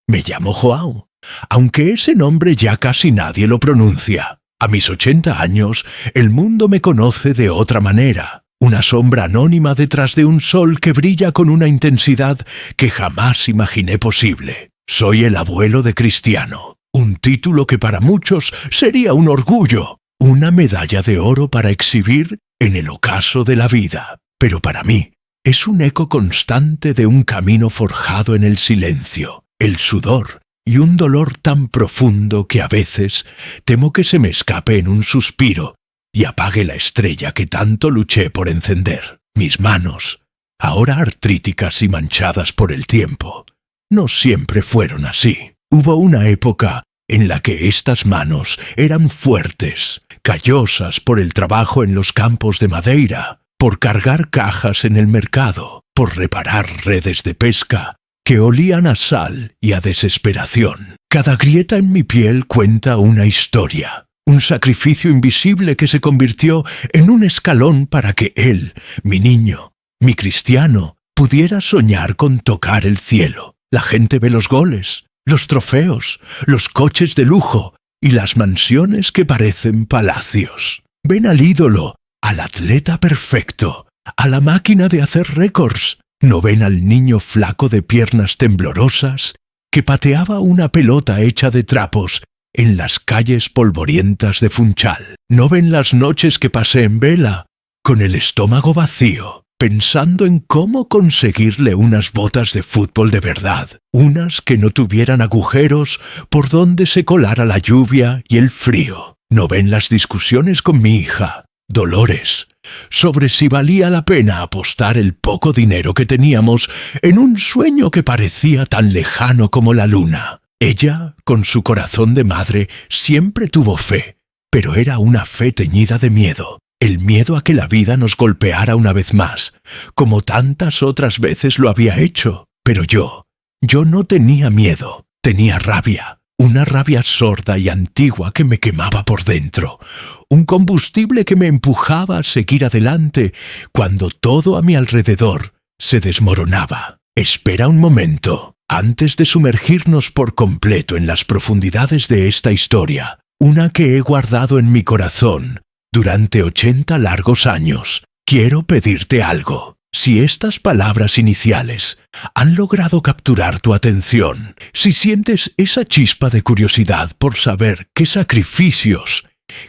Me llamo Joao, aunque ese nombre ya casi nadie lo pronuncia. A mis 80 años, el mundo me conoce de otra manera. Una sombra anónima detrás de un sol que brilla con una intensidad que jamás imaginé posible. Soy el abuelo de Cristiano, un título que para muchos sería un orgullo, una medalla de oro para exhibir en el ocaso de la vida. Pero para mí, es un eco constante de un camino forjado en el silencio, el sudor y un dolor tan profundo que a veces temo que se me escape en un suspiro y apague la estrella que tanto luché por encender. Mis manos, ahora artríticas y manchadas por el tiempo, no siempre fueron así. Hubo una época en la que estas manos eran fuertes, callosas por el trabajo en los campos de madeira, por cargar cajas en el mercado, por reparar redes de pesca que olían a sal y a desesperación. Cada grieta en mi piel cuenta una historia, un sacrificio invisible que se convirtió en un escalón para que él, mi niño, mi Cristiano, pudiera soñar con tocar el cielo. La gente ve los goles, los trofeos, los coches de lujo y las mansiones que parecen palacios. Ven al ídolo, al atleta perfecto, a la máquina de hacer récords. No ven al niño flaco de piernas temblorosas que pateaba una pelota hecha de trapos en las calles polvorientas de Funchal. No ven las noches que pasé en vela, con el estómago vacío, pensando en cómo conseguirle unas botas de fútbol de verdad, unas que no tuvieran agujeros por donde se colara la lluvia y el frío. No ven las discusiones con mi hija, Dolores, sobre si valía la pena apostar el poco dinero que teníamos en un sueño que parecía tan lejano como la luna. Ella, con su corazón de madre, siempre tuvo fe, pero era una fe teñida de miedo. El miedo a que la vida nos golpeara una vez más, como tantas otras veces lo había hecho. Pero yo no tenía miedo, tenía rabia. Una rabia sorda y antigua que me quemaba por dentro, un combustible que me empujaba a seguir adelante cuando todo a mi alrededor se desmoronaba. Espera un momento, antes de sumergirnos por completo en las profundidades de esta historia, una que he guardado en mi corazón durante 80 largos años, quiero pedirte algo. Si estas palabras iniciales han logrado capturar tu atención, si sientes esa chispa de curiosidad por saber qué sacrificios,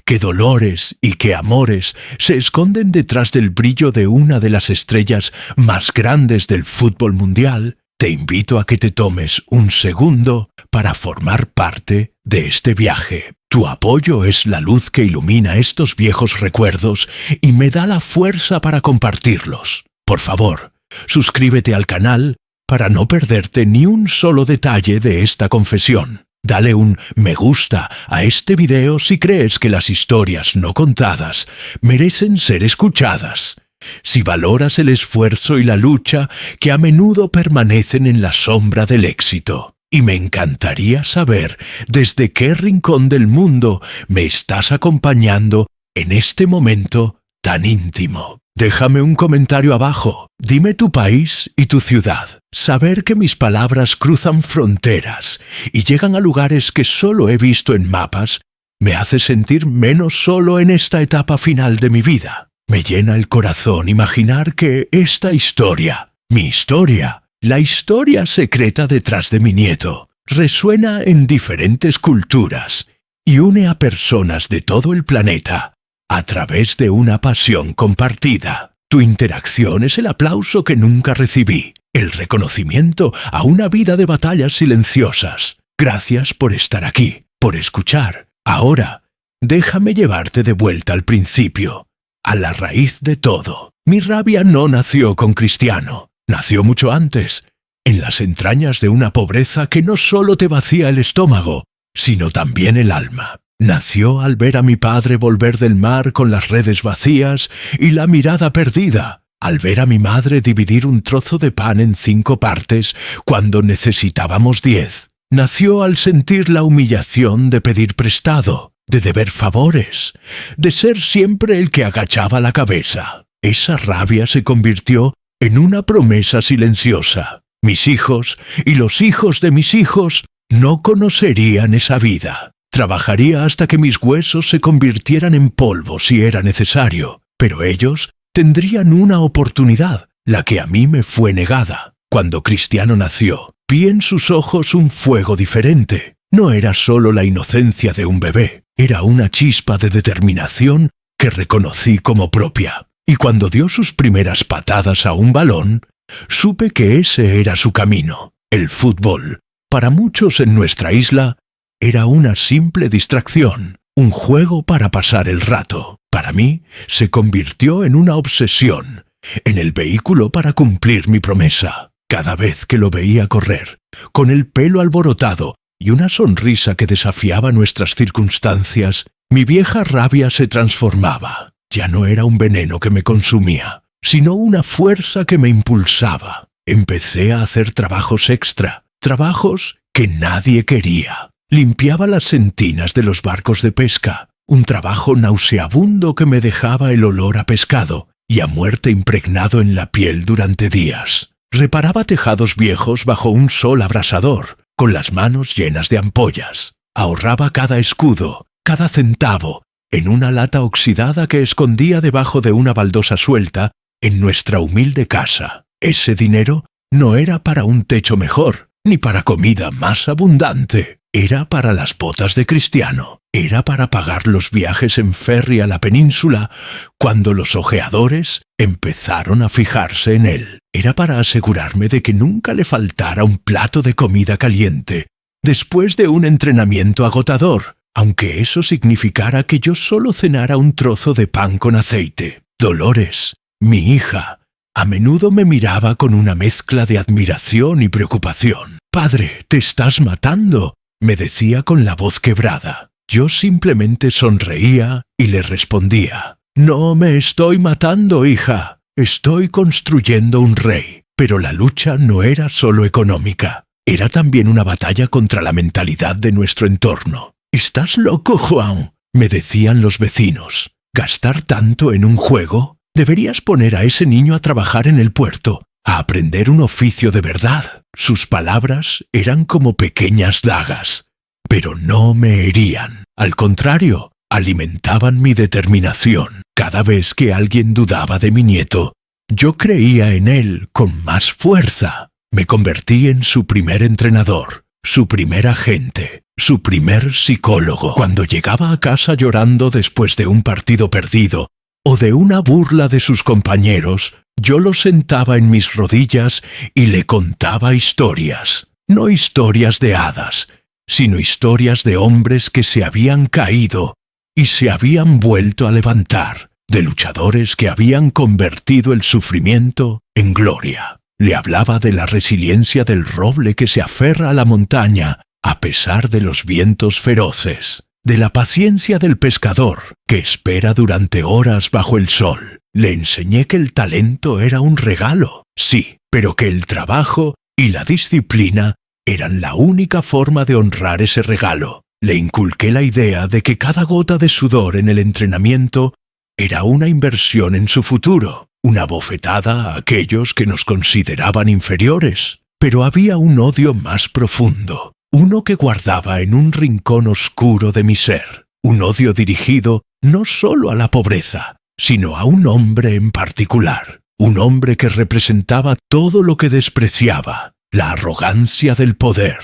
qué dolores y qué amores se esconden detrás del brillo de una de las estrellas más grandes del fútbol mundial, te invito a que te tomes un segundo para formar parte de este viaje. Tu apoyo es la luz que ilumina estos viejos recuerdos y me da la fuerza para compartirlos. Por favor, suscríbete al canal para no perderte ni un solo detalle de esta confesión. Dale un me gusta a este video si crees que las historias no contadas merecen ser escuchadas. Si valoras el esfuerzo y la lucha que a menudo permanecen en la sombra del éxito. Y me encantaría saber desde qué rincón del mundo me estás acompañando en este momento tan íntimo. Déjame un comentario abajo, dime tu país y tu ciudad. Saber que mis palabras cruzan fronteras y llegan a lugares que solo he visto en mapas, me hace sentir menos solo en esta etapa final de mi vida. Me llena el corazón imaginar que esta historia, mi historia, la historia secreta detrás de mi nieto, resuena en diferentes culturas y une a personas de todo el planeta a través de una pasión compartida. Tu interacción es el aplauso que nunca recibí, el reconocimiento a una vida de batallas silenciosas. Gracias por estar aquí, por escuchar. Ahora, déjame llevarte de vuelta al principio, a la raíz de todo. Mi rabia no nació con Cristiano, nació mucho antes, en las entrañas de una pobreza que no solo te vacía el estómago, sino también el alma. Nació al ver a mi padre volver del mar con las redes vacías y la mirada perdida, al ver a mi madre dividir un trozo de pan en 5 partes cuando necesitábamos 10. Nació al sentir la humillación de pedir prestado, de deber favores, de ser siempre el que agachaba la cabeza. Esa rabia se convirtió en una promesa silenciosa. Mis hijos y los hijos de mis hijos no conocerían esa vida. Trabajaría hasta que mis huesos se convirtieran en polvo si era necesario, pero ellos tendrían una oportunidad, la que a mí me fue negada. Cuando Cristiano nació, vi en sus ojos un fuego diferente. No era solo la inocencia de un bebé, era una chispa de determinación que reconocí como propia. Y cuando dio sus primeras patadas a un balón, supe que ese era su camino. El fútbol, para muchos en nuestra isla, era una simple distracción, un juego para pasar el rato. Para mí, se convirtió en una obsesión, en el vehículo para cumplir mi promesa. Cada vez que lo veía correr, con el pelo alborotado y una sonrisa que desafiaba nuestras circunstancias, mi vieja rabia se transformaba. Ya no era un veneno que me consumía, sino una fuerza que me impulsaba. Empecé a hacer trabajos extra, trabajos que nadie quería. Limpiaba las sentinas de los barcos de pesca, un trabajo nauseabundo que me dejaba el olor a pescado y a muerte impregnado en la piel durante días. Reparaba tejados viejos bajo un sol abrasador, con las manos llenas de ampollas. Ahorraba cada escudo, cada centavo, en una lata oxidada que escondía debajo de una baldosa suelta en nuestra humilde casa. Ese dinero no era para un techo mejor, ni para comida más abundante. Era para las botas de Cristiano. Era para pagar los viajes en ferry a la península cuando los ojeadores empezaron a fijarse en él. Era para asegurarme de que nunca le faltara un plato de comida caliente después de un entrenamiento agotador, aunque eso significara que yo solo cenara un trozo de pan con aceite. Dolores, mi hija, a menudo me miraba con una mezcla de admiración y preocupación. «Padre, te estás matando», me decía con la voz quebrada. Yo simplemente sonreía y le respondía: «No me estoy matando, hija. Estoy construyendo un rey». Pero la lucha no era solo económica. Era también una batalla contra la mentalidad de nuestro entorno. «¿Estás loco, Juan?», me decían los vecinos. «¿Gastar tanto en un juego? Deberías poner a ese niño a trabajar en el puerto, a aprender un oficio de verdad». Sus palabras eran como pequeñas dagas, pero no me herían. Al contrario, alimentaban mi determinación. Cada vez que alguien dudaba de mi nieto, yo creía en él con más fuerza. Me convertí en su primer entrenador, su primer agente, su primer psicólogo. Cuando llegaba a casa llorando después de un partido perdido o de una burla de sus compañeros, yo lo sentaba en mis rodillas y le contaba historias. No historias de hadas, sino historias de hombres que se habían caído y se habían vuelto a levantar, de luchadores que habían convertido el sufrimiento en gloria. Le hablaba de la resiliencia del roble que se aferra a la montaña a pesar de los vientos feroces, de la paciencia del pescador que espera durante horas bajo el sol. Le enseñé que el talento era un regalo, sí, pero que el trabajo y la disciplina eran la única forma de honrar ese regalo. Le inculqué la idea de que cada gota de sudor en el entrenamiento era una inversión en su futuro, una bofetada a aquellos que nos consideraban inferiores. Pero había un odio más profundo, uno que guardaba en un rincón oscuro de mi ser, un odio dirigido no solo a la pobreza, sino a un hombre en particular, un hombre que representaba todo lo que despreciaba: la arrogancia del poder,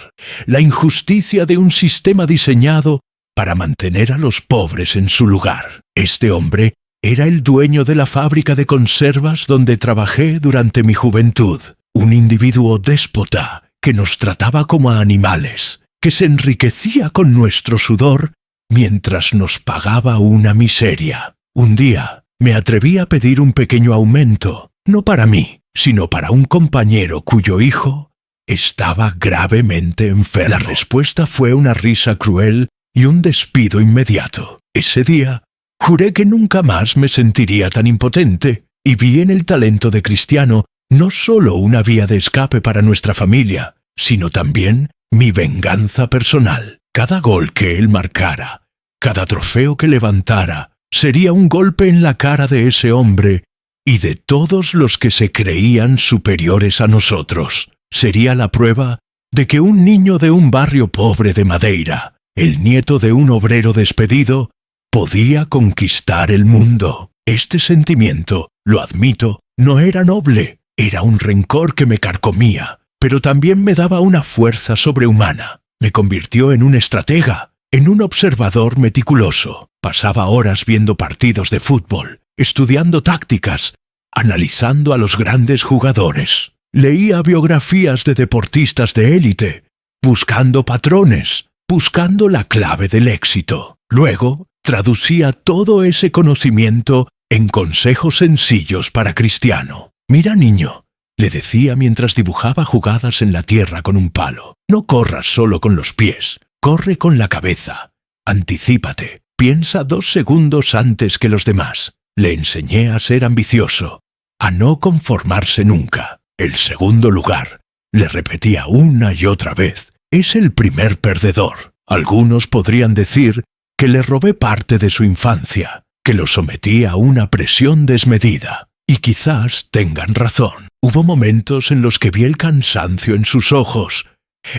la injusticia de un sistema diseñado para mantener a los pobres en su lugar. Este hombre era el dueño de la fábrica de conservas donde trabajé durante mi juventud, un individuo déspota que nos trataba como a animales, que se enriquecía con nuestro sudor mientras nos pagaba una miseria. Un día me atreví a pedir un pequeño aumento, no para mí, sino para un compañero cuyo hijo estaba gravemente enfermo. La respuesta fue una risa cruel y un despido inmediato. Ese día juré que nunca más me sentiría tan impotente, y vi en el talento de Cristiano no solo una vía de escape para nuestra familia, sino también mi venganza personal. Cada gol que él marcara, cada trofeo que levantara, sería un golpe en la cara de ese hombre y de todos los que se creían superiores a nosotros. sería la prueba de que un niño de un barrio pobre de Madeira, el nieto de un obrero despedido, podía conquistar el mundo. Este sentimiento, lo admito, no era noble, era un rencor que me carcomía, pero también me daba una fuerza sobrehumana. Me convirtió en un estratega, en un observador meticuloso. Pasaba horas viendo partidos de fútbol, estudiando tácticas, analizando a los grandes jugadores. Leía biografías de deportistas de élite, buscando patrones, buscando la clave del éxito. Luego, traducía todo ese conocimiento en consejos sencillos para Cristiano. «Mira, niño», le decía mientras dibujaba jugadas en la tierra con un palo. «No corras solo con los pies, corre con la cabeza. Anticípate, piensa 2 segundos antes que los demás». Le enseñé a ser ambicioso, a no conformarse nunca. «El segundo lugar», le repetía una y otra vez, «es el primer perdedor». Algunos podrían decir que le robé parte de su infancia, que lo sometí a una presión desmedida. Y quizás tengan razón. Hubo momentos en los que vi el cansancio en sus ojos,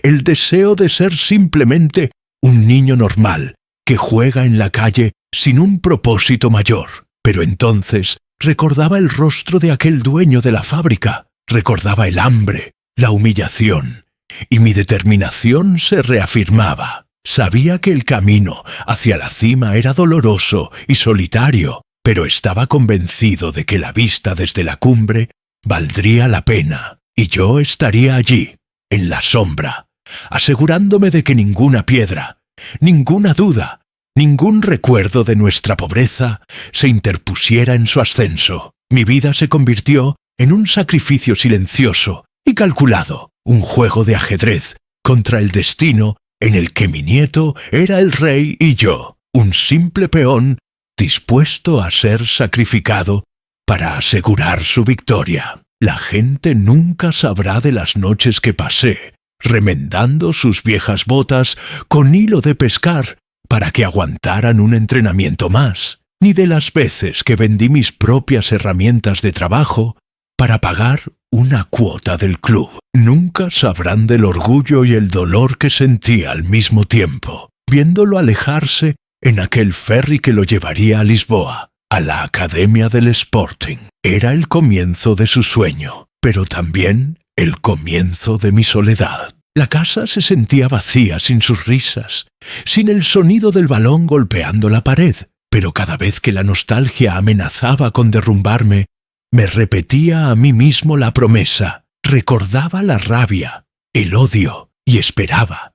el deseo de ser simplemente un niño normal que juega en la calle sin un propósito mayor. Pero entonces recordaba el rostro de aquel dueño de la fábrica, recordaba el hambre, la humillación, y mi determinación se reafirmaba. Sabía que el camino hacia la cima era doloroso y solitario, pero estaba convencido de que la vista desde la cumbre valdría la pena, y yo estaría allí, en la sombra, asegurándome de que ninguna piedra, ninguna duda, ningún recuerdo de nuestra pobreza se interpusiera en su ascenso. Mi vida se convirtió en un sacrificio silencioso y calculado, un juego de ajedrez contra el destino en el que mi nieto era el rey y yo, un simple peón dispuesto a ser sacrificado para asegurar su victoria. La gente nunca sabrá de las noches que pasé, remendando sus viejas botas con hilo de pescar para que aguantaran un entrenamiento más, ni de las veces que vendí mis propias herramientas de trabajo para pagar una cuota del club. Nunca sabrán del orgullo y el dolor que sentí al mismo tiempo, viéndolo alejarse en aquel ferry que lo llevaría a Lisboa, a la Academia del Sporting. Era el comienzo de su sueño, pero también el comienzo de mi soledad. La casa se sentía vacía sin sus risas, sin el sonido del balón golpeando la pared, pero cada vez que la nostalgia amenazaba con derrumbarme, me repetía a mí mismo la promesa, recordaba la rabia, el odio, y esperaba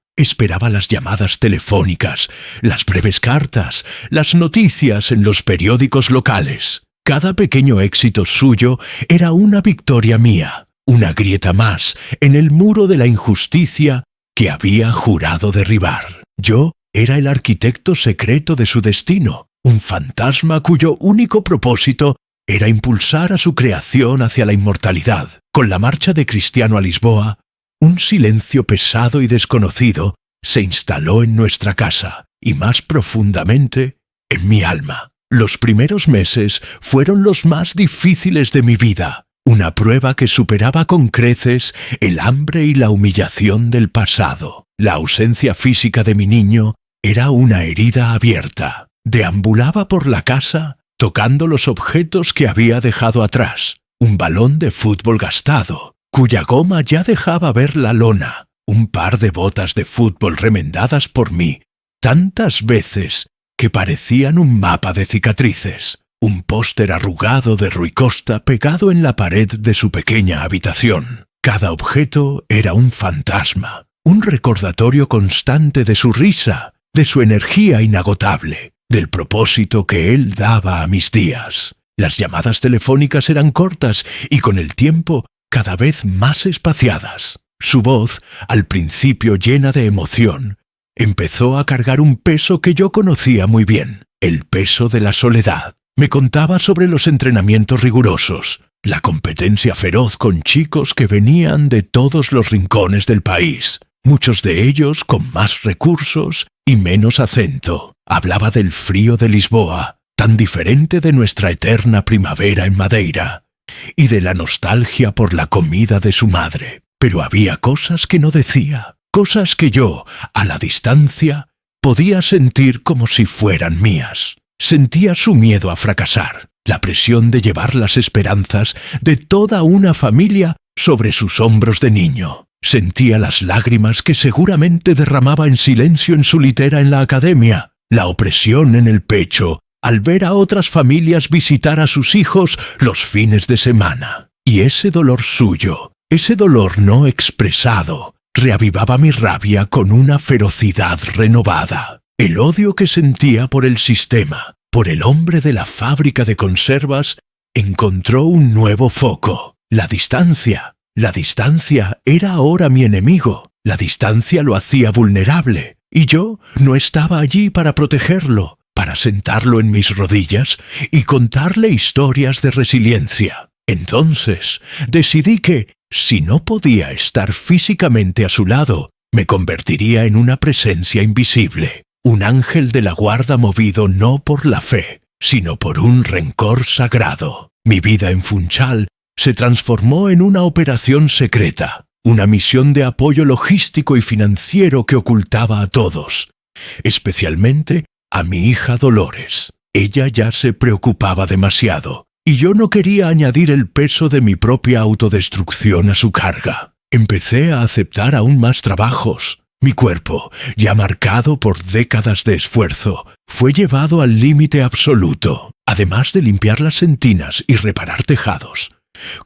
las llamadas telefónicas, las breves cartas, las noticias en los periódicos locales. Cada pequeño éxito suyo era una victoria mía, una grieta más en el muro de la injusticia que había jurado derribar. Yo era el arquitecto secreto de su destino, un fantasma cuyo único propósito era impulsar a su creación hacia la inmortalidad. Con la marcha de Cristiano a Lisboa, un silencio pesado y desconocido se instaló en nuestra casa, y más profundamente en mi alma. Los primeros meses fueron los más difíciles de mi vida, una prueba que superaba con creces el hambre y la humillación del pasado. La ausencia física de mi niño era una herida abierta. Deambulaba por la casa tocando los objetos que había dejado atrás. Un balón de fútbol gastado, cuya goma ya dejaba ver la lona, un par de botas de fútbol remendadas por mí tantas veces que parecían un mapa de cicatrices, un póster arrugado de Rui Costa pegado en la pared de su pequeña habitación. Cada objeto era un fantasma, un recordatorio constante de su risa, de su energía inagotable, del propósito que él daba a mis días. Las llamadas telefónicas eran cortas y con el tiempo cada vez más espaciadas. Su voz, al principio llena de emoción, empezó a cargar un peso que yo conocía muy bien, el peso de la soledad. Me contaba sobre los entrenamientos rigurosos, la competencia feroz con chicos que venían de todos los rincones del país, muchos de ellos con más recursos y menos acento. Hablaba del frío de Lisboa, tan diferente de nuestra eterna primavera en Madeira, y de la nostalgia por la comida de su madre. pero había cosas que no decía, cosas que yo, a la distancia, podía sentir como si fueran mías. Sentía su miedo a fracasar, la presión de llevar las esperanzas de toda una familia sobre sus hombros de niño. Sentía las lágrimas que seguramente derramaba en silencio en su litera en la academia, la opresión en el pecho al ver a otras familias visitar a sus hijos los fines de semana. Y ese dolor suyo, ese dolor no expresado, reavivaba mi rabia con una ferocidad renovada. El odio que sentía por el sistema, por el hombre de la fábrica de conservas, encontró un nuevo foco: la distancia. La distancia era ahora mi enemigo. La distancia lo hacía vulnerable, y yo no estaba allí para protegerlo, para sentarlo en mis rodillas y contarle historias de resiliencia. Entonces decidí que, si no podía estar físicamente a su lado, me convertiría en una presencia invisible, un ángel de la guarda movido no por la fe, sino por un rencor sagrado. Mi vida en Funchal se transformó en una operación secreta, una misión de apoyo logístico y financiero que ocultaba a todos, especialmente a mi hija Dolores. Ella ya se preocupaba demasiado, y yo no quería añadir el peso de mi propia autodestrucción a su carga. Empecé a aceptar aún más trabajos. Mi cuerpo, ya marcado por décadas de esfuerzo, fue llevado al límite absoluto. Además de limpiar las sentinas y reparar tejados,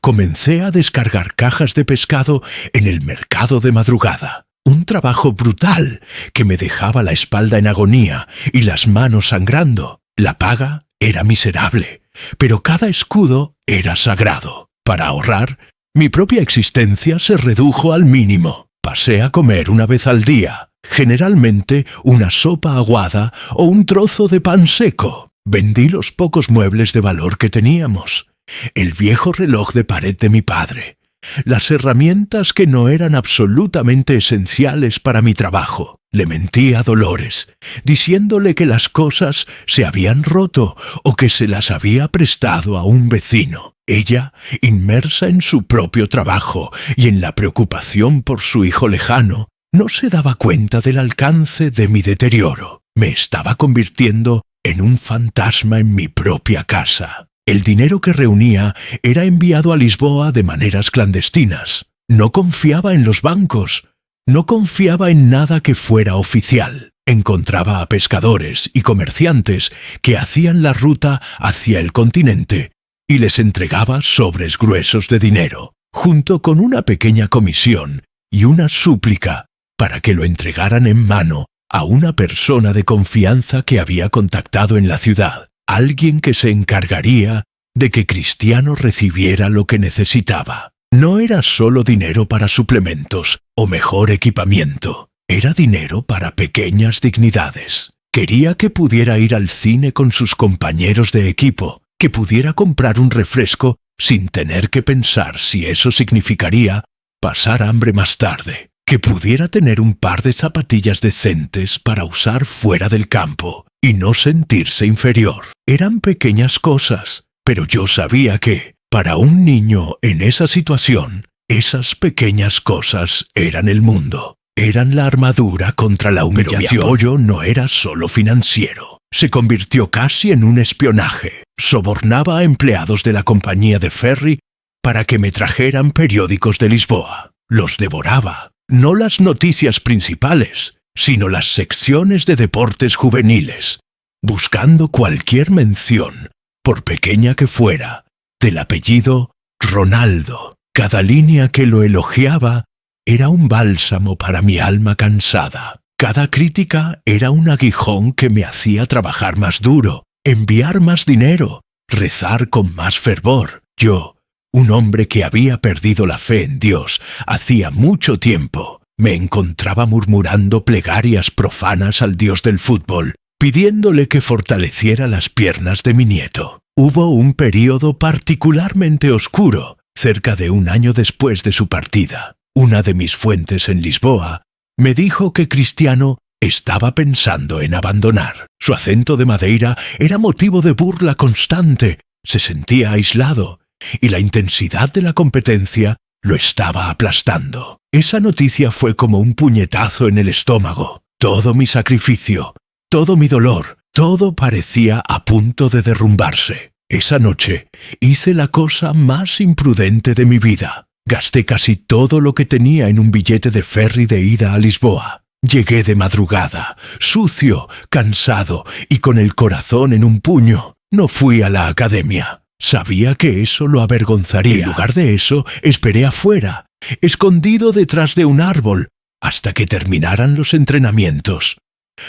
comencé a descargar cajas de pescado en el mercado de madrugada. Un trabajo brutal que me dejaba la espalda en agonía y las manos sangrando. La paga era miserable, pero cada escudo era sagrado. Para ahorrar, mi propia existencia se redujo al mínimo. Pasé a comer una vez al día, generalmente una sopa aguada o un trozo de pan seco. Vendí los pocos muebles de valor que teníamos, el viejo reloj de pared de mi padre, las herramientas que no eran absolutamente esenciales para mi trabajo. Le mentí a Dolores, diciéndole que las cosas se habían roto o que se las había prestado a un vecino. Ella, inmersa en su propio trabajo y en la preocupación por su hijo lejano, no se daba cuenta del alcance de mi deterioro. Me estaba convirtiendo en un fantasma en mi propia casa. El dinero que reunía era enviado a Lisboa de maneras clandestinas. No confiaba en los bancos, no confiaba en nada que fuera oficial. Encontraba a pescadores y comerciantes que hacían la ruta hacia el continente y les entregaba sobres gruesos de dinero, junto con una pequeña comisión y una súplica para que lo entregaran en mano a una persona de confianza que había contactado en la ciudad, alguien que se encargaría de que Cristiano recibiera lo que necesitaba. No era solo dinero para suplementos o mejor equipamiento, era dinero para pequeñas dignidades. Quería que pudiera ir al cine con sus compañeros de equipo, que pudiera comprar un refresco sin tener que pensar si eso significaría pasar hambre más tarde, que pudiera tener un par de zapatillas decentes para usar fuera del campo y no sentirse inferior. Eran pequeñas cosas, pero yo sabía que, para un niño en esa situación, esas pequeñas cosas eran el mundo. Eran la armadura contra la humillación. Pero mi apoyo no era solo financiero. Se convirtió casi en un espionaje. Sobornaba a empleados de la compañía de ferry para que me trajeran periódicos de Lisboa. Los devoraba. No las noticias principales, sino las secciones de deportes juveniles, buscando cualquier mención, por pequeña que fuera, del apellido Ronaldo. Cada línea que lo elogiaba era un bálsamo para mi alma cansada. Cada crítica era un aguijón que me hacía trabajar más duro, enviar más dinero, rezar con más fervor. Yo, un hombre que había perdido la fe en Dios hacía mucho tiempo, me encontraba murmurando plegarias profanas al Dios del fútbol, pidiéndole que fortaleciera las piernas de mi nieto. Hubo un período particularmente oscuro, cerca de un año después de su partida. Una de mis fuentes en Lisboa me dijo que Cristiano estaba pensando en abandonar. Su acento de Madeira era motivo de burla constante, se sentía aislado, y la intensidad de la competencia lo estaba aplastando. Esa noticia fue como un puñetazo en el estómago. Todo mi sacrificio, todo mi dolor, todo parecía a punto de derrumbarse. Esa noche hice la cosa más imprudente de mi vida. Gasté casi todo lo que tenía en un billete de ferry de ida a Lisboa. Llegué de madrugada, sucio, cansado y con el corazón en un puño. No fui a la academia. Sabía que eso lo avergonzaría. En lugar de eso, esperé afuera, escondido detrás de un árbol, hasta que terminaran los entrenamientos.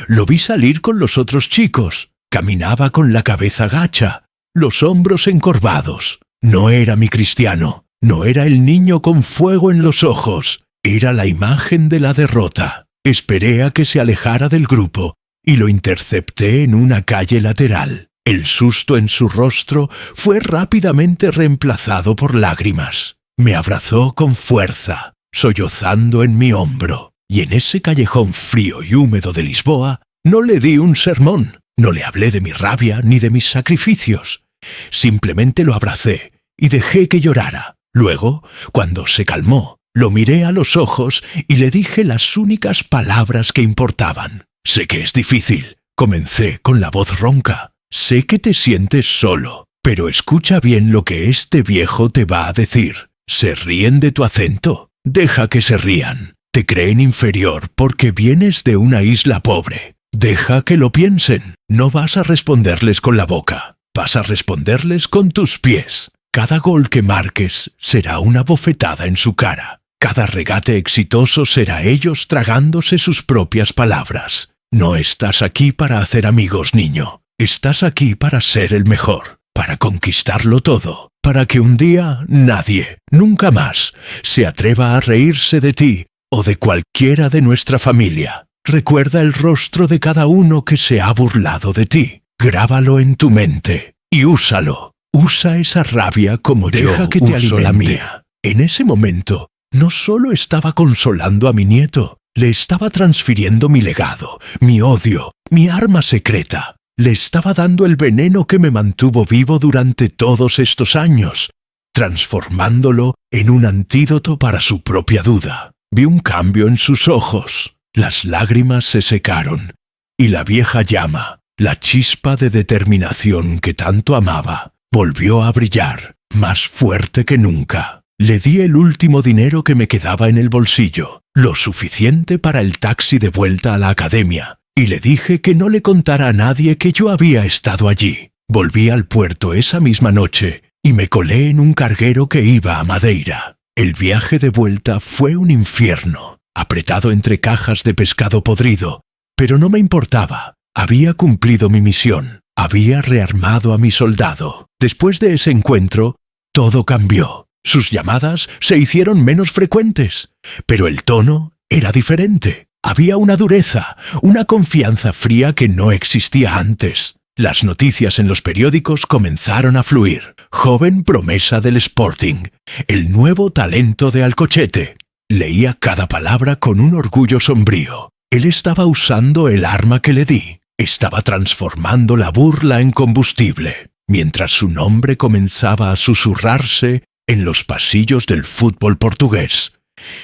Lo vi salir con los otros chicos. Caminaba con la cabeza gacha, los hombros encorvados. No era mi Cristiano, no era el niño con fuego en los ojos. Era la imagen de la derrota. Esperé a que se alejara del grupo y lo intercepté en una calle lateral. El susto en su rostro fue rápidamente reemplazado por lágrimas. Me abrazó con fuerza, sollozando en mi hombro, y en ese callejón frío y húmedo de Lisboa no le di un sermón, no le hablé de mi rabia ni de mis sacrificios. Simplemente lo abracé y dejé que llorara. Luego, cuando se calmó, lo miré a los ojos y le dije las únicas palabras que importaban. «Sé que es difícil», comencé con la voz ronca. «Sé que te sientes solo, pero escucha bien lo que este viejo te va a decir. Se ríen de tu acento. Deja que se rían. Te creen inferior porque vienes de una isla pobre. Deja que lo piensen. No vas a responderles con la boca. Vas a responderles con tus pies. Cada gol que marques será una bofetada en su cara. Cada regate exitoso será ellos tragándose sus propias palabras. No estás aquí para hacer amigos, niño. Estás aquí para ser el mejor, para conquistarlo todo, para que un día nadie, nunca más, se atreva a reírse de ti o de cualquiera de nuestra familia. Recuerda el rostro de cada uno que se ha burlado de ti. Grábalo en tu mente y úsalo. Usa esa rabia como deja que te uso la mía». En ese momento, no solo estaba consolando a mi nieto, le estaba transfiriendo mi legado, mi odio, mi arma secreta. Le estaba dando el veneno que me mantuvo vivo durante todos estos años, transformándolo en un antídoto para su propia duda. Vi un cambio en sus ojos. Las lágrimas se secaron, y la vieja llama, la chispa de determinación que tanto amaba, volvió a brillar, más fuerte que nunca. Le di el último dinero que me quedaba en el bolsillo, lo suficiente para el taxi de vuelta a la academia, y le dije que no le contara a nadie que yo había estado allí. Volví al puerto esa misma noche y me colé en un carguero que iba a Madeira. El viaje de vuelta fue un infierno, apretado entre cajas de pescado podrido, pero no me importaba. Había cumplido mi misión, había rearmado a mi soldado. Después de ese encuentro, todo cambió. Sus llamadas se hicieron menos frecuentes, pero el tono era diferente. Había una dureza, una confianza fría que no existía antes. Las noticias en los periódicos comenzaron a fluir. Joven promesa del Sporting, el nuevo talento de Alcochete. Leía cada palabra con un orgullo sombrío. Él estaba usando el arma que le di. Estaba transformando la burla en combustible, mientras su nombre comenzaba a susurrarse en los pasillos del fútbol portugués.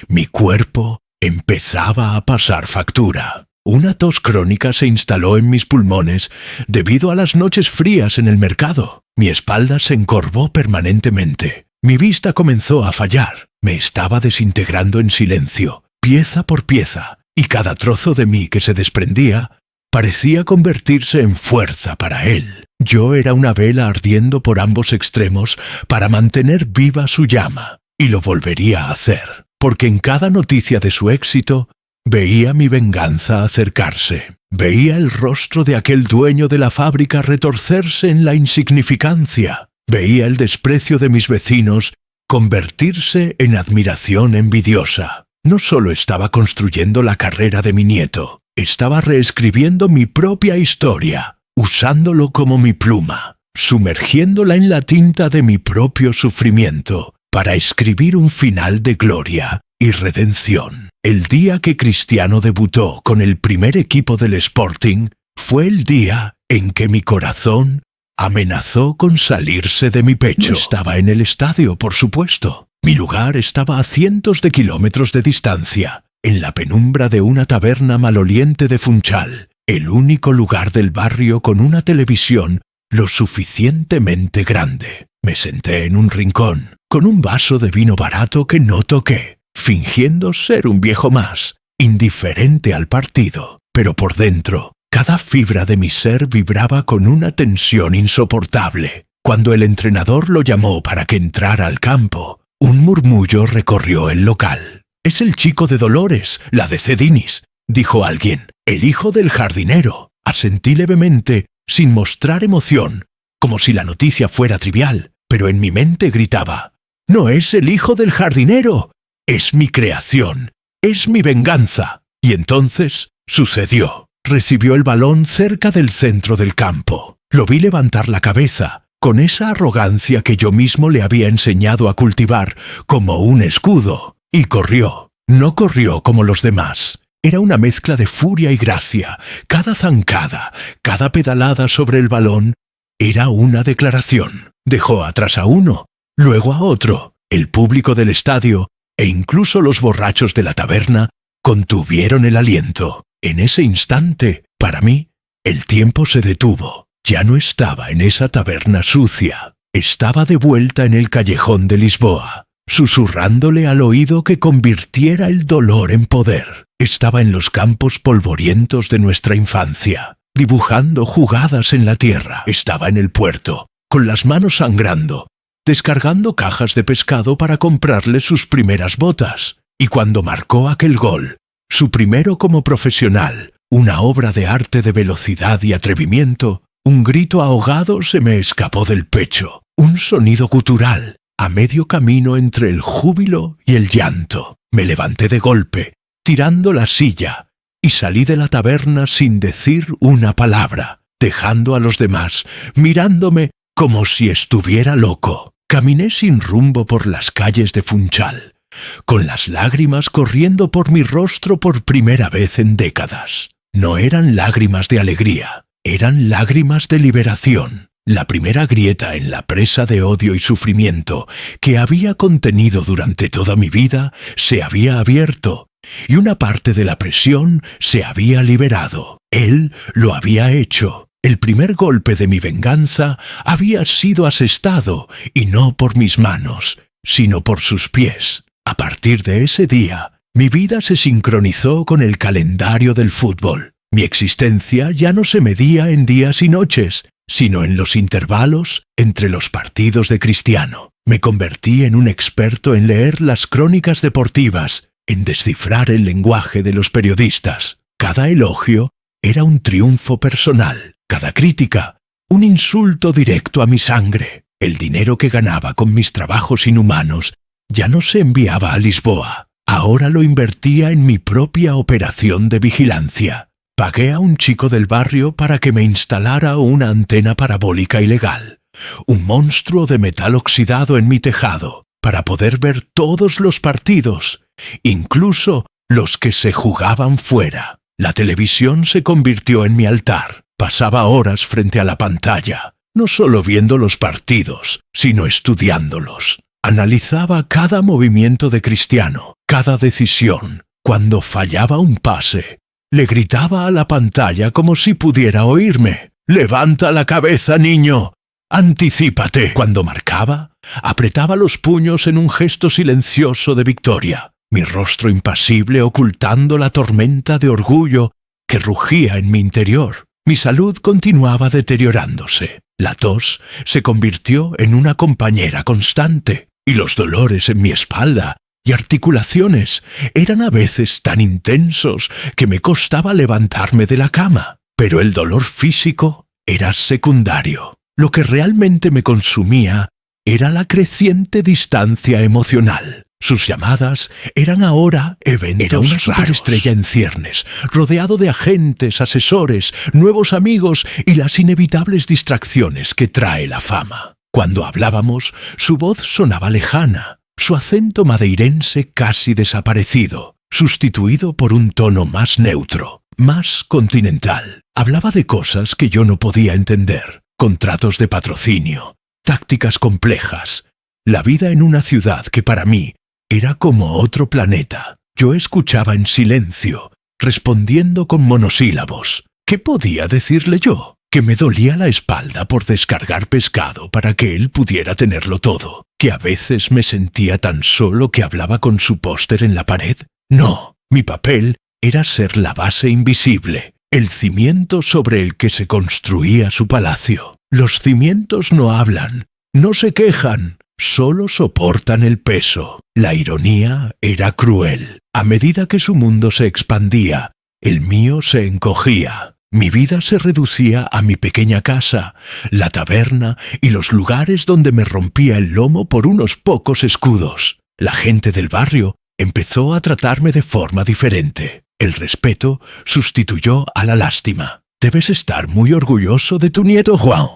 Mi cuerpo empezaba a pasar factura. Una tos crónica se instaló en mis pulmones debido a las noches frías en el mercado. Mi espalda se encorvó permanentemente. Mi vista comenzó a fallar. Me estaba desintegrando en silencio, pieza por pieza, y cada trozo de mí que se desprendía parecía convertirse en fuerza para él. Yo era una vela ardiendo por ambos extremos para mantener viva su llama, y lo volvería a hacer, porque en cada noticia de su éxito veía mi venganza acercarse. Veía el rostro de aquel dueño de la fábrica retorcerse en la insignificancia. Veía el desprecio de mis vecinos convertirse en admiración envidiosa. No solo estaba construyendo la carrera de mi nieto, estaba reescribiendo mi propia historia, usándolo como mi pluma, sumergiéndola en la tinta de mi propio sufrimiento, para escribir un final de gloria y redención. El día que Cristiano debutó con el primer equipo del Sporting fue el día en que mi corazón amenazó con salirse de mi pecho. No estaba en el estadio, por supuesto. Mi lugar estaba a cientos de kilómetros de distancia, en la penumbra de una taberna maloliente de Funchal, el único lugar del barrio con una televisión lo suficientemente grande. Me senté en un rincón, con un vaso de vino barato que no toqué, fingiendo ser un viejo más, indiferente al partido, pero por dentro, cada fibra de mi ser vibraba con una tensión insoportable. Cuando el entrenador lo llamó para que entrara al campo, un murmullo recorrió el local. «Es el chico de Dolores, la de Cedinis», dijo alguien. «El hijo del jardinero». Asentí levemente, sin mostrar emoción, como si la noticia fuera trivial, pero en mi mente gritaba: «No es el hijo del jardinero, es mi creación, es mi venganza». Y entonces sucedió. Recibió el balón cerca del centro del campo. Lo vi levantar la cabeza, con esa arrogancia que yo mismo le había enseñado a cultivar como un escudo, y corrió. No corrió como los demás. Era una mezcla de furia y gracia. Cada zancada, cada pedalada sobre el balón era una declaración. Dejó atrás a uno, luego a otro. El público del estadio e incluso los borrachos de la taberna contuvieron el aliento. En ese instante, para mí, el tiempo se detuvo. Ya no estaba en esa taberna sucia. Estaba de vuelta en el callejón de Lisboa, susurrándole al oído que convirtiera el dolor en poder. Estaba en los campos polvorientos de nuestra infancia, dibujando jugadas en la tierra. Estaba en el puerto, con las manos sangrando, descargando cajas de pescado para comprarle sus primeras botas. Y cuando marcó aquel gol, su primero como profesional, una obra de arte de velocidad y atrevimiento, un grito ahogado se me escapó del pecho, un sonido gutural, a medio camino entre el júbilo y el llanto. Me levanté de golpe, tirando la silla, y salí de la taberna sin decir una palabra, dejando a los demás mirándome como si estuviera loco. Caminé sin rumbo por las calles de Funchal, con las lágrimas corriendo por mi rostro por primera vez en décadas. No eran lágrimas de alegría, eran lágrimas de liberación. La primera grieta en la presa de odio y sufrimiento que había contenido durante toda mi vida se había abierto, y una parte de la presión se había liberado. Él lo había hecho. El primer golpe de mi venganza había sido asestado, y no por mis manos, sino por sus pies. A partir de ese día, mi vida se sincronizó con el calendario del fútbol. Mi existencia ya no se medía en días y noches, sino en los intervalos entre los partidos de Cristiano. Me convertí en un experto en leer las crónicas deportivas, en descifrar el lenguaje de los periodistas. Cada elogio era un triunfo personal, cada crítica un insulto directo a mi sangre. El dinero que ganaba con mis trabajos inhumanos ya no se enviaba a Lisboa, ahora lo invertía en mi propia operación de vigilancia. Pagué a un chico del barrio para que me instalara una antena parabólica ilegal, un monstruo de metal oxidado en mi tejado, para poder ver todos los partidos, incluso los que se jugaban fuera. La televisión se convirtió en mi altar. Pasaba horas frente a la pantalla, no solo viendo los partidos, sino estudiándolos. Analizaba cada movimiento de Cristiano, cada decisión. Cuando fallaba un pase, le gritaba a la pantalla como si pudiera oírme: «¡Levanta la cabeza, niño! ¡Anticípate!». Cuando marcaba, apretaba los puños en un gesto silencioso de victoria, mi rostro impasible ocultando la tormenta de orgullo que rugía en mi interior. Mi salud continuaba deteriorándose. La tos se convirtió en una compañera constante, y los dolores en mi espalda y articulaciones eran a veces tan intensos que me costaba levantarme de la cama. Pero el dolor físico era secundario. Lo que realmente me consumía era la creciente distancia emocional. Sus llamadas eran ahora eventos raros. Era una superestrella en ciernes, rodeado de agentes, asesores, nuevos amigos y las inevitables distracciones que trae la fama. Cuando hablábamos, su voz sonaba lejana, su acento madeirense casi desaparecido, sustituido por un tono más neutro, más continental. Hablaba de cosas que yo no podía entender: contratos de patrocinio, tácticas complejas, la vida en una ciudad que para mí era como otro planeta. Yo escuchaba en silencio, respondiendo con monosílabos. ¿Qué podía decirle yo? Que me dolía la espalda por descargar pescado para que él pudiera tenerlo todo, que a veces me sentía tan solo que hablaba con su póster en la pared. No, mi papel era ser la base invisible, el cimiento sobre el que se construía su palacio. Los cimientos no hablan, no se quejan, solo soportan el peso. La ironía era cruel. A medida que su mundo se expandía, el mío se encogía. Mi vida se reducía a mi pequeña casa, la taberna y los lugares donde me rompía el lomo por unos pocos escudos. La gente del barrio empezó a tratarme de forma diferente. El respeto sustituyó a la lástima. «Debes estar muy orgulloso de tu nieto Juan»,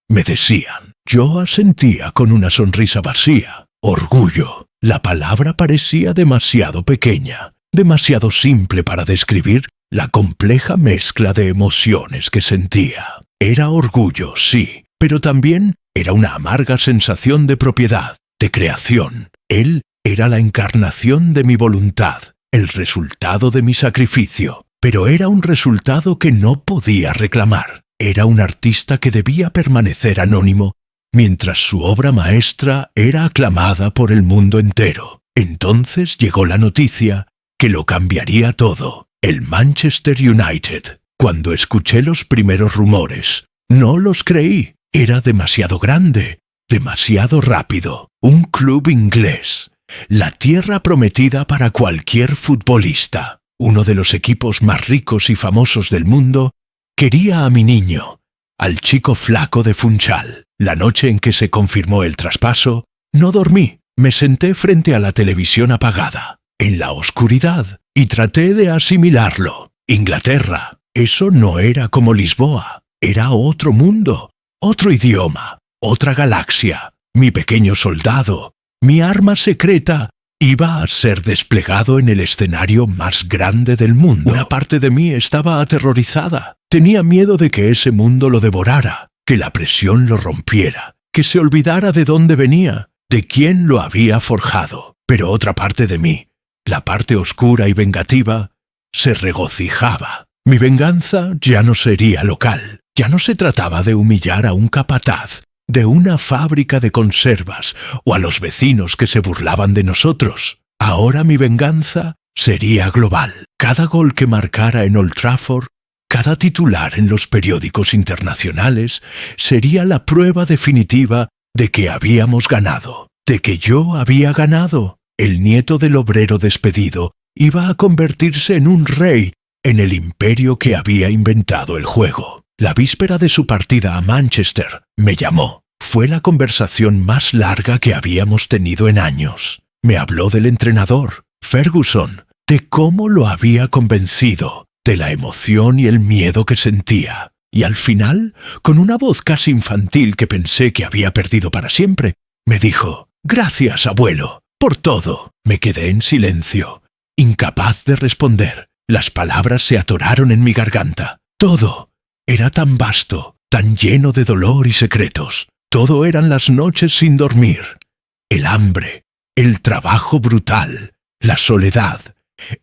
me decían. Yo asentía con una sonrisa vacía. Orgullo. La palabra parecía demasiado pequeña, demasiado simple para describir la compleja mezcla de emociones que sentía. Era orgullo, sí, pero también era una amarga sensación de propiedad, de creación. Él era la encarnación de mi voluntad, el resultado de mi sacrificio, pero era un resultado que no podía reclamar. Era un artista que debía permanecer anónimo, mientras su obra maestra era aclamada por el mundo entero. Entonces llegó la noticia que lo cambiaría todo. El Manchester United. Cuando escuché los primeros rumores, no los creí. Era demasiado grande, demasiado rápido. Un club inglés. La tierra prometida para cualquier futbolista. Uno de los equipos más ricos y famosos del mundo quería a mi niño, al chico flaco de Funchal. La noche en que se confirmó el traspaso, no dormí. Me senté frente a la televisión apagada, en la oscuridad, y traté de asimilarlo. Inglaterra. Eso no era como Lisboa. Era otro mundo, otro idioma, otra galaxia. Mi pequeño soldado, mi arma secreta, iba a ser desplegado en el escenario más grande del mundo. Una parte de mí estaba aterrorizada. Tenía miedo de que ese mundo lo devorara, que la presión lo rompiera, que se olvidara de dónde venía, de quién lo había forjado. Pero otra parte de mí, la parte oscura y vengativa, se regocijaba. Mi venganza ya no sería local. Ya no se trataba de humillar a un capataz de una fábrica de conservas o a los vecinos que se burlaban de nosotros. Ahora mi venganza sería global. Cada gol que marcara en Old Trafford, cada titular en los periódicos internacionales, sería la prueba definitiva de que habíamos ganado, de que yo había ganado. El nieto del obrero despedido iba a convertirse en un rey en el imperio que había inventado el juego. La víspera de su partida a Manchester me llamó. Fue la conversación más larga que habíamos tenido en años. Me habló del entrenador, Ferguson, de cómo lo había convencido, de la emoción y el miedo que sentía. Y al final, con una voz casi infantil que pensé que había perdido para siempre, me dijo: «Gracias, abuelo, por todo». Me quedé en silencio, incapaz de responder. Las palabras se atoraron en mi garganta. Todo era tan vasto, tan lleno de dolor y secretos. Todo eran las noches sin dormir, el hambre, el trabajo brutal, la soledad,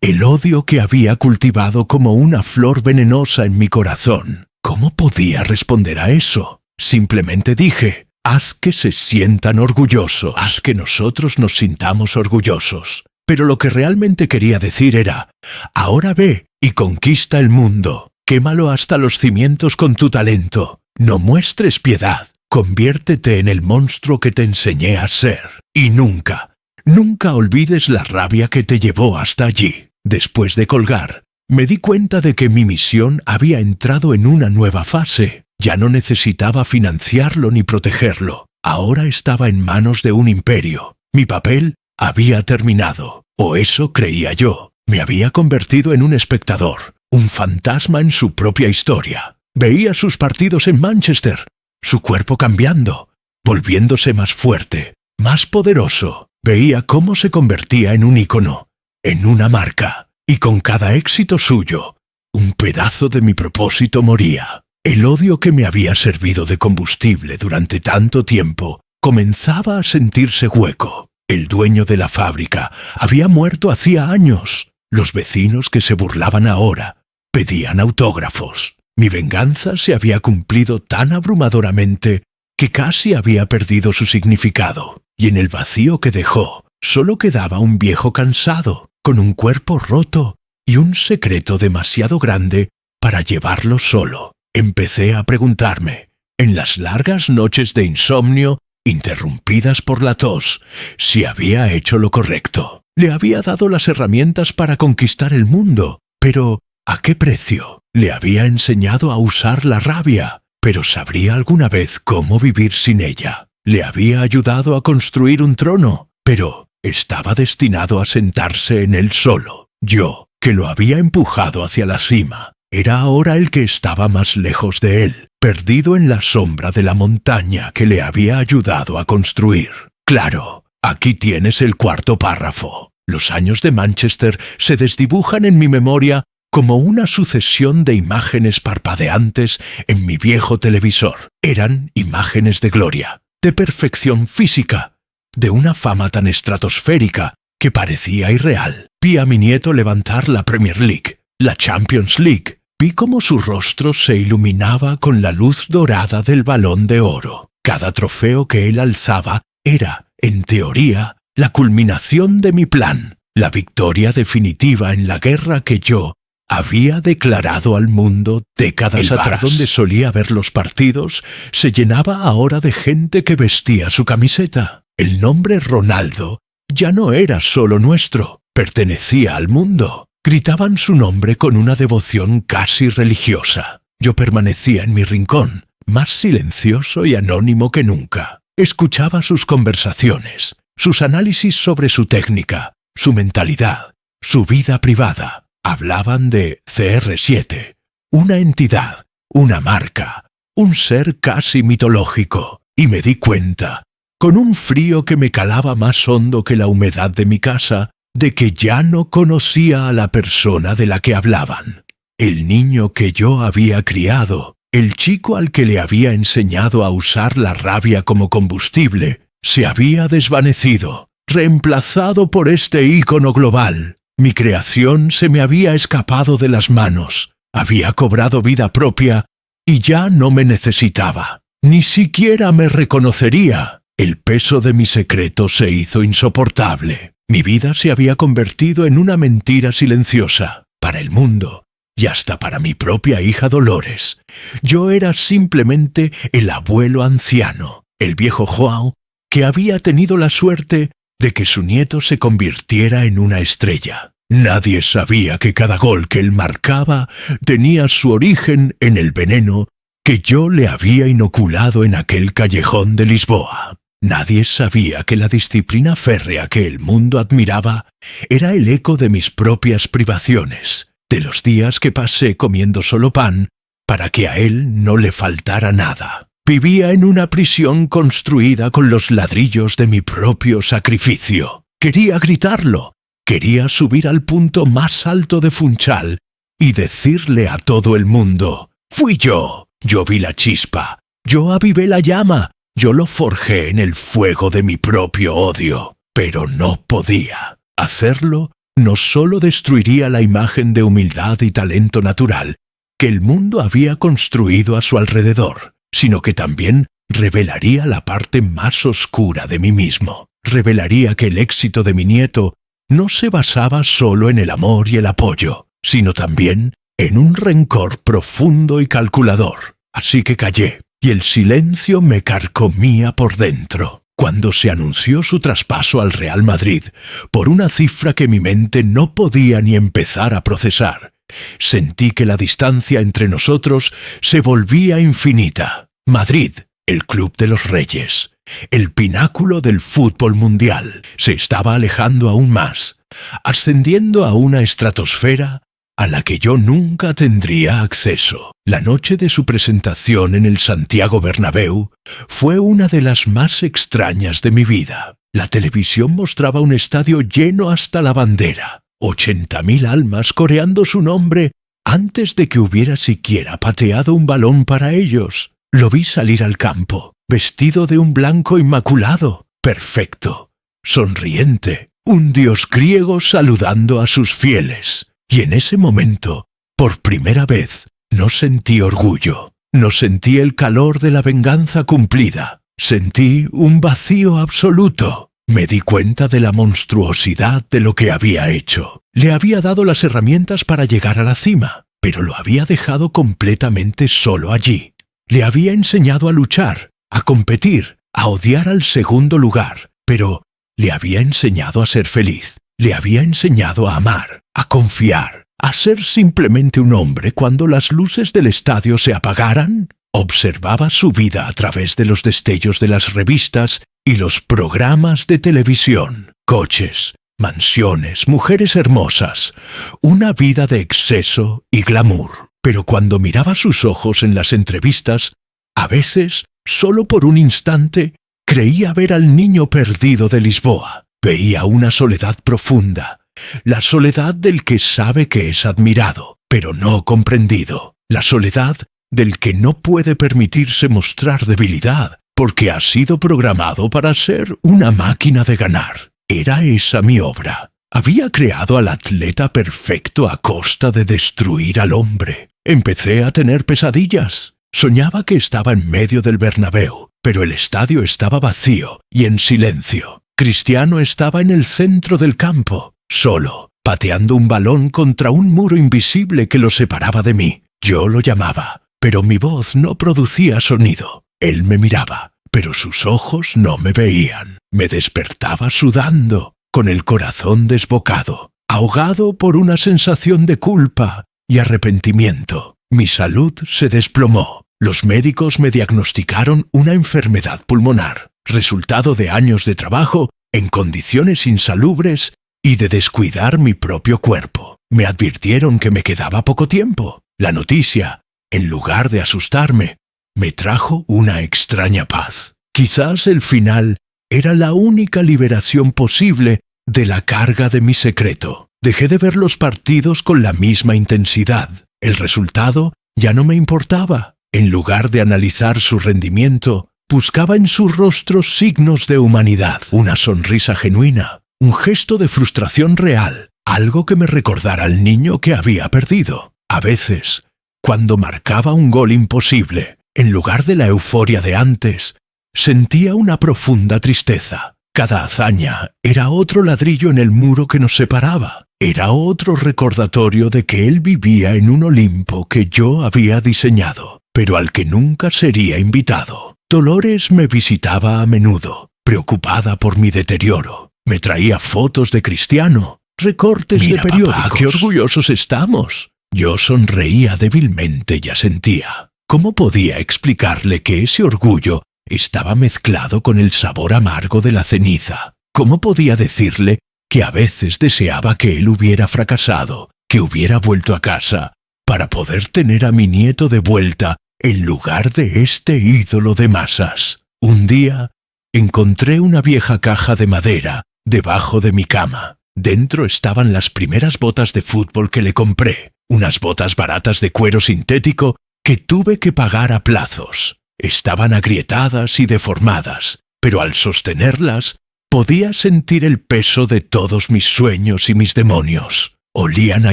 el odio que había cultivado como una flor venenosa en mi corazón. ¿Cómo podía responder a eso? Simplemente dije: «Haz que se sientan orgullosos, haz que nosotros nos sintamos orgullosos». Pero lo que realmente quería decir era: «Ahora ve y conquista el mundo, quémalo hasta los cimientos con tu talento, no muestres piedad, conviértete en el monstruo que te enseñé a ser. Y nunca, nunca olvides la rabia que te llevó hasta allí». Después de colgar, me di cuenta de que mi misión había entrado en una nueva fase. Ya no necesitaba financiarlo ni protegerlo. Ahora estaba en manos de un imperio. Mi papel había terminado, o eso creía yo. Me había convertido en un espectador, un fantasma en su propia historia. Veía sus partidos en Manchester, su cuerpo cambiando, volviéndose más fuerte, más poderoso. Veía cómo se convertía en un ícono, en una marca, y con cada éxito suyo, un pedazo de mi propósito moría. El odio que me había servido de combustible durante tanto tiempo comenzaba a sentirse hueco. El dueño de la fábrica había muerto hacía años. Los vecinos que se burlaban ahora pedían autógrafos. Mi venganza se había cumplido tan abrumadoramente que casi había perdido su significado, y en el vacío que dejó solo quedaba un viejo cansado, con un cuerpo roto y un secreto demasiado grande para llevarlo solo. Empecé a preguntarme, en las largas noches de insomnio, interrumpidas por la tos, si había hecho lo correcto. Le había dado las herramientas para conquistar el mundo, pero ¿a qué precio? Le había enseñado a usar la rabia, pero ¿sabría alguna vez cómo vivir sin ella? Le había ayudado a construir un trono, pero estaba destinado a sentarse en él solo. Yo, que lo había empujado hacia la cima, era ahora el que estaba más lejos de él, perdido en la sombra de la montaña que le había ayudado a construir. Claro, aquí tienes el cuarto párrafo. Los años de Manchester se desdibujan en mi memoria como una sucesión de imágenes parpadeantes en mi viejo televisor. Eran imágenes de gloria, de perfección física, de una fama tan estratosférica que parecía irreal. Vi a mi nieto levantar la Premier League, la Champions League. Vi cómo su rostro se iluminaba con la luz dorada del Balón de Oro. Cada trofeo que él alzaba era, en teoría, la culminación de mi plan, la victoria definitiva en la guerra que yo había declarado al mundo décadas atrás. El bar donde solía ver los partidos se llenaba ahora de gente que vestía su camiseta. El nombre Ronaldo ya no era solo nuestro, pertenecía al mundo. Gritaban su nombre con una devoción casi religiosa. Yo permanecía en mi rincón, más silencioso y anónimo que nunca. Escuchaba sus conversaciones, sus análisis sobre su técnica, su mentalidad, su vida privada. Hablaban de CR7, una entidad, una marca, un ser casi mitológico, y me di cuenta, con un frío que me calaba más hondo que la humedad de mi casa, de que ya no conocía a la persona de la que hablaban. El niño que yo había criado, el chico al que le había enseñado a usar la rabia como combustible, se había desvanecido, reemplazado por este ícono global. Mi creación se me había escapado de las manos, había cobrado vida propia y ya no me necesitaba. Ni siquiera me reconocería. El peso de mi secreto se hizo insoportable. Mi vida se había convertido en una mentira silenciosa, para el mundo y hasta para mi propia hija Dolores. Yo era simplemente el abuelo anciano, el viejo João, que había tenido la suerte de que su nieto se convirtiera en una estrella. Nadie sabía que cada gol que él marcaba tenía su origen en el veneno que yo le había inoculado en aquel callejón de Lisboa. Nadie sabía que la disciplina férrea que el mundo admiraba era el eco de mis propias privaciones, de los días que pasé comiendo solo pan para que a él no le faltara nada. Vivía en una prisión construida con los ladrillos de mi propio sacrificio. Quería gritarlo, quería subir al punto más alto de Funchal y decirle a todo el mundo: «Fui yo vi la chispa, yo avivé la llama». Yo lo forjé en el fuego de mi propio odio, pero no podía. Hacerlo no solo destruiría la imagen de humildad y talento natural que el mundo había construido a su alrededor, sino que también revelaría la parte más oscura de mí mismo. Revelaría que el éxito de mi nieto no se basaba solo en el amor y el apoyo, sino también en un rencor profundo y calculador. Así que callé. Y el silencio me carcomía por dentro. Cuando se anunció su traspaso al Real Madrid, por una cifra que mi mente no podía ni empezar a procesar, sentí que la distancia entre nosotros se volvía infinita. Madrid, el club de los reyes, el pináculo del fútbol mundial, se estaba alejando aún más, ascendiendo a una estratosfera a la que yo nunca tendría acceso. La noche de su presentación en el Santiago Bernabéu fue una de las más extrañas de mi vida. La televisión mostraba un estadio lleno hasta la bandera, 80.000 almas coreando su nombre antes de que hubiera siquiera pateado un balón para ellos. Lo vi salir al campo, vestido de un blanco inmaculado, perfecto, sonriente, un dios griego saludando a sus fieles. Y en ese momento, por primera vez, no sentí orgullo, no sentí el calor de la venganza cumplida, sentí un vacío absoluto. Me di cuenta de la monstruosidad de lo que había hecho. Le había dado las herramientas para llegar a la cima, pero lo había dejado completamente solo allí. Le había enseñado a luchar, a competir, a odiar al segundo lugar, pero le había enseñado a ser feliz. Le había enseñado a amar, a confiar, a ser simplemente un hombre cuando las luces del estadio se apagaran. Observaba su vida a través de los destellos de las revistas y los programas de televisión. Coches, mansiones, mujeres hermosas, una vida de exceso y glamour. Pero cuando miraba sus ojos en las entrevistas, a veces, solo por un instante, creía ver al niño perdido de Lisboa. Veía una soledad profunda, la soledad del que sabe que es admirado, pero no comprendido. La soledad del que no puede permitirse mostrar debilidad, porque ha sido programado para ser una máquina de ganar. Era esa mi obra. Había creado al atleta perfecto a costa de destruir al hombre. Empecé a tener pesadillas. Soñaba que estaba en medio del Bernabéu, pero el estadio estaba vacío y en silencio. Cristiano estaba en el centro del campo, solo, pateando un balón contra un muro invisible que lo separaba de mí. Yo lo llamaba, pero mi voz no producía sonido. Él me miraba, pero sus ojos no me veían. Me despertaba sudando, con el corazón desbocado, ahogado por una sensación de culpa y arrepentimiento. Mi salud se desplomó. Los médicos me diagnosticaron una enfermedad pulmonar, resultado de años de trabajo en condiciones insalubres y de descuidar mi propio cuerpo. Me advirtieron que me quedaba poco tiempo. La noticia, en lugar de asustarme, me trajo una extraña paz. Quizás el final era la única liberación posible de la carga de mi secreto. Dejé de ver los partidos con la misma intensidad. El resultado ya no me importaba. En lugar de analizar su rendimiento, buscaba en sus rostros signos de humanidad, una sonrisa genuina, un gesto de frustración real, algo que me recordara al niño que había perdido. A veces, cuando marcaba un gol imposible, en lugar de la euforia de antes, sentía una profunda tristeza. Cada hazaña era otro ladrillo en el muro que nos separaba. Era otro recordatorio de que él vivía en un Olimpo que yo había diseñado, pero al que nunca sería invitado. Dolores me visitaba a menudo, preocupada por mi deterioro. Me traía fotos de Cristiano, recortes de periódicos. Papá, ¡qué orgullosos estamos! Yo sonreía débilmente y asentía. ¿Cómo podía explicarle que ese orgullo estaba mezclado con el sabor amargo de la ceniza? ¿Cómo podía decirle que a veces deseaba que él hubiera fracasado, que hubiera vuelto a casa, para poder tener a mi nieto de vuelta en lugar de este ídolo de masas? Un día encontré una vieja caja de madera debajo de mi cama. Dentro estaban las primeras botas de fútbol que le compré, unas botas baratas de cuero sintético que tuve que pagar a plazos. Estaban agrietadas y deformadas, pero al sostenerlas podía sentir el peso de todos mis sueños y mis demonios. Olían a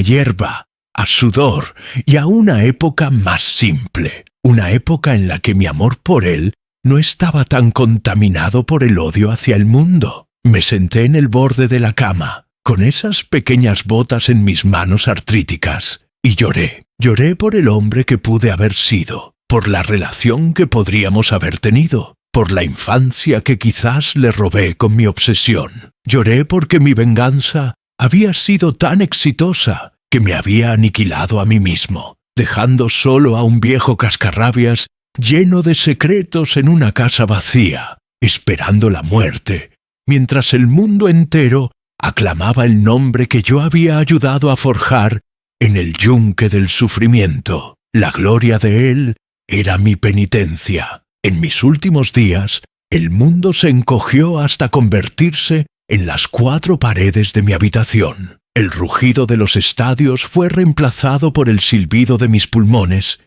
hierba, a sudor y a una época más simple, una época en la que mi amor por él no estaba tan contaminado por el odio hacia el mundo. Me senté en el borde de la cama, con esas pequeñas botas en mis manos artríticas, y lloré. Lloré por el hombre que pude haber sido, por la relación que podríamos haber tenido, por la infancia que quizás le robé con mi obsesión. Lloré porque mi venganza había sido tan exitosa que me había aniquilado a mí mismo, dejando solo a un viejo cascarrabias lleno de secretos en una casa vacía, esperando la muerte, mientras el mundo entero aclamaba el nombre que yo había ayudado a forjar en el yunque del sufrimiento. La gloria de él era mi penitencia. En mis últimos días, el mundo se encogió hasta convertirse en las 4 paredes de mi habitación. El rugido de los estadios fue reemplazado por el silbido de mis pulmones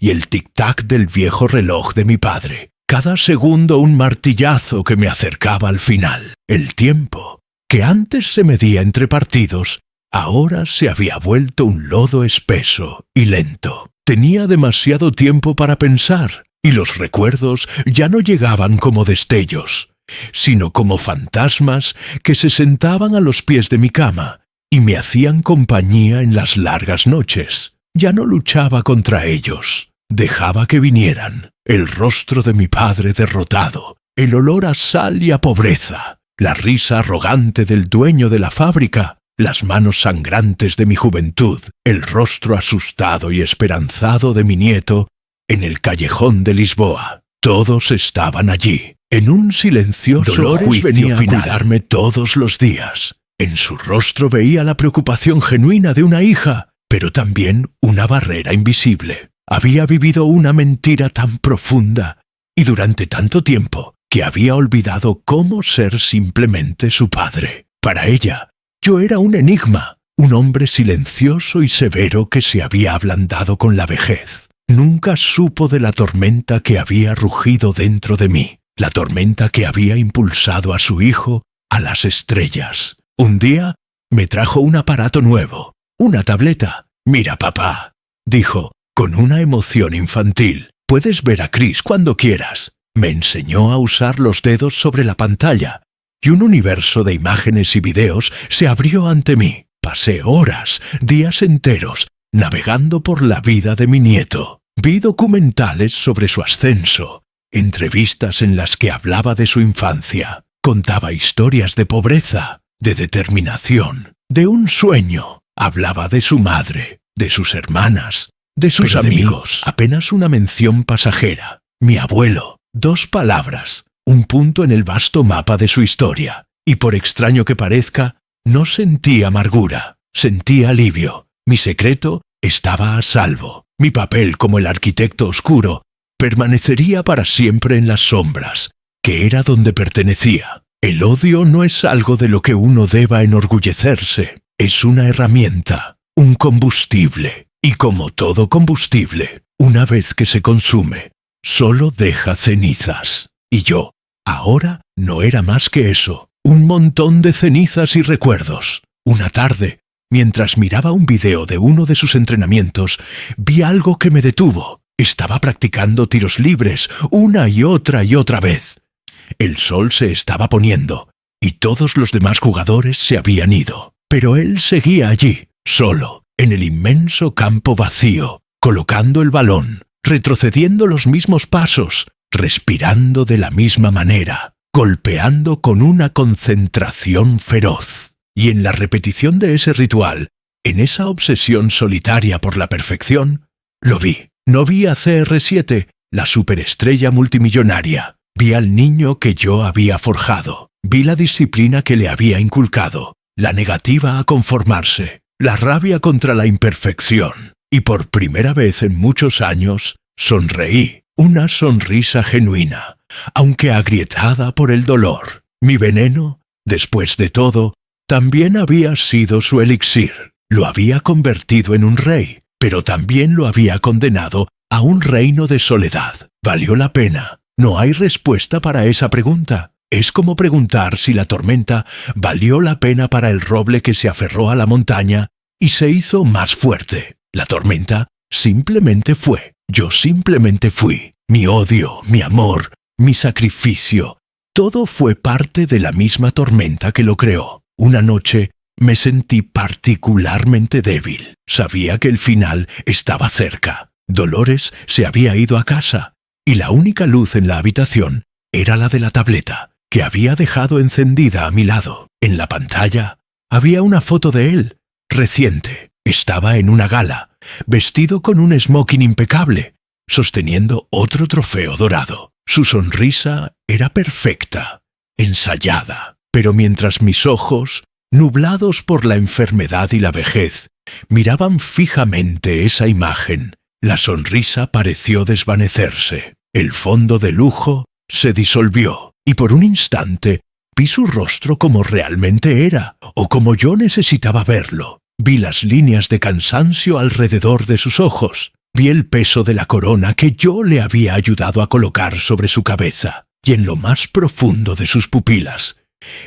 y el tic-tac del viejo reloj de mi padre. Cada segundo un martillazo que me acercaba al final. El tiempo, que antes se medía entre partidos, ahora se había vuelto un lodo espeso y lento. Tenía demasiado tiempo para pensar, y los recuerdos ya no llegaban como destellos, sino como fantasmas que se sentaban a los pies de mi cama y me hacían compañía en las largas noches. Ya no luchaba contra ellos. Dejaba que vinieran el rostro de mi padre derrotado, el olor a sal y a pobreza, la risa arrogante del dueño de la fábrica, las manos sangrantes de mi juventud, el rostro asustado y esperanzado de mi nieto en el callejón de Lisboa. Todos estaban allí, en un silencioso Dolores venía a final. cuidarme todos los días. En su rostro veía la preocupación genuina de una hija, pero también una barrera invisible. Había vivido una mentira tan profunda y durante tanto tiempo que había olvidado cómo ser simplemente su padre. Para ella, yo era un enigma, un hombre silencioso y severo que se había ablandado con la vejez. Nunca supo de la tormenta que había rugido dentro de mí, la tormenta que había impulsado a su hijo a las estrellas. Un día me trajo un aparato nuevo, una tableta. «Mira, papá», dijo, con una emoción infantil, «puedes ver a Chris cuando quieras». Me enseñó a usar los dedos sobre la pantalla, y un universo de imágenes y videos se abrió ante mí. Pasé horas, días enteros, navegando por la vida de mi nieto. Vi documentales sobre su ascenso, entrevistas en las que hablaba de su infancia. Contaba historias de pobreza, de determinación, de un sueño. Hablaba de su madre, de sus hermanas, de sus amigos. Apenas una mención pasajera. Mi abuelo, 2 palabras, un punto en el vasto mapa de su historia. Y por extraño que parezca, no sentí amargura, sentí alivio. Mi secreto estaba a salvo. Mi papel como el arquitecto oscuro permanecería para siempre en las sombras, que era donde pertenecía. El odio no es algo de lo que uno deba enorgullecerse. Es una herramienta, un combustible. Y como todo combustible, una vez que se consume, solo deja cenizas. Y yo, ahora, no era más que eso. Un montón de cenizas y recuerdos. Una tarde, mientras miraba un video de uno de sus entrenamientos, vi algo que me detuvo. Estaba practicando tiros libres una y otra vez. El sol se estaba poniendo, y todos los demás jugadores se habían ido. Pero él seguía allí, solo, en el inmenso campo vacío, colocando el balón, retrocediendo los mismos pasos, respirando de la misma manera, golpeando con una concentración feroz. Y en la repetición de ese ritual, en esa obsesión solitaria por la perfección, lo vi. No vi a CR7, la superestrella multimillonaria. Vi al niño que yo había forjado. Vi la disciplina que le había inculcado, la negativa a conformarse, la rabia contra la imperfección. Y por primera vez en muchos años, sonreí. Una sonrisa genuina, aunque agrietada por el dolor. Mi veneno, después de todo, también había sido su elixir. Lo había convertido en un rey, pero también lo había condenado a un reino de soledad. ¿Valió la pena? No hay respuesta para esa pregunta. Es como preguntar si la tormenta valió la pena para el roble que se aferró a la montaña y se hizo más fuerte. La tormenta simplemente fue. Yo simplemente fui. Mi odio, mi amor, mi sacrificio, todo fue parte de la misma tormenta que lo creó. Una noche me sentí particularmente débil. Sabía que el final estaba cerca. Dolores se había ido a casa, y la única luz en la habitación era la de la tableta, que había dejado encendida a mi lado. En la pantalla había una foto de él, reciente. Estaba en una gala, vestido con un smoking impecable, sosteniendo otro trofeo dorado. Su sonrisa era perfecta, ensayada, pero mientras mis ojos, nublados por la enfermedad y la vejez, miraban fijamente esa imagen, la sonrisa pareció desvanecerse. El fondo de lujo se disolvió, y por un instante vi su rostro como realmente era, o como yo necesitaba verlo. Vi las líneas de cansancio alrededor de sus ojos, Vi el peso de la corona que yo le había ayudado a colocar sobre su cabeza, y en lo más profundo de sus pupilas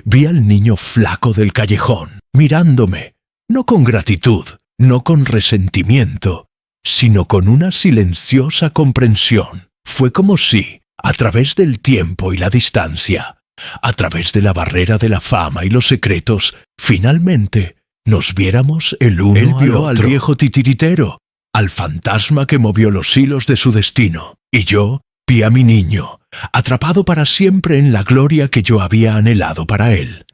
vi al niño flaco del callejón, mirándome, no con gratitud, no con resentimiento, sino con una silenciosa comprensión. Fue como si, a través del tiempo y la distancia, a través de la barrera de la fama y los secretos, finalmente nos viéramos el uno al otro. Él vio al viejo titiritero, al fantasma que movió los hilos de su destino, y yo vi a mi niño, atrapado para siempre en la gloria que yo había anhelado para él.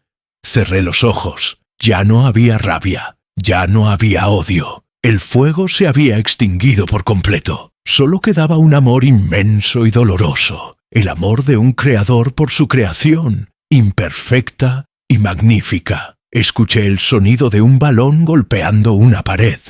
Cerré los ojos. Ya no había rabia, ya no había odio. El fuego se había extinguido por completo. Solo quedaba un amor inmenso y doloroso, el amor de un creador por su creación, imperfecta y magnífica. Escuché el sonido de un balón golpeando una pared,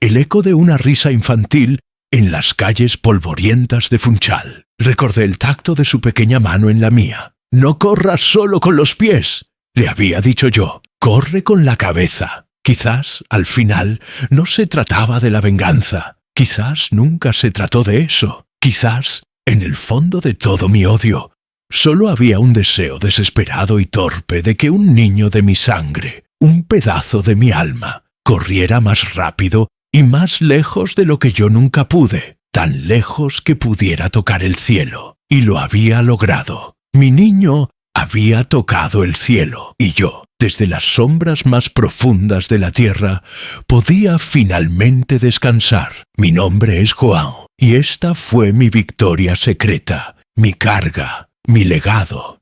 el eco de una risa infantil en las calles polvorientas de Funchal. Recordé el tacto de su pequeña mano en la mía. «No corras solo con los pies», le había dicho yo. «Corre con la cabeza». Quizás, al final, no se trataba de la venganza. Quizás nunca se trató de eso. Quizás, en el fondo de todo mi odio, solo había un deseo desesperado y torpe de que un niño de mi sangre, un pedazo de mi alma, corriera más rápido y más lejos de lo que yo nunca pude, tan lejos que pudiera tocar el cielo. Y lo había logrado. Mi niño había tocado el cielo, y yo, desde las sombras más profundas de la tierra, podía finalmente descansar. Mi nombre es João, y esta fue mi victoria secreta, mi carga, mi legado.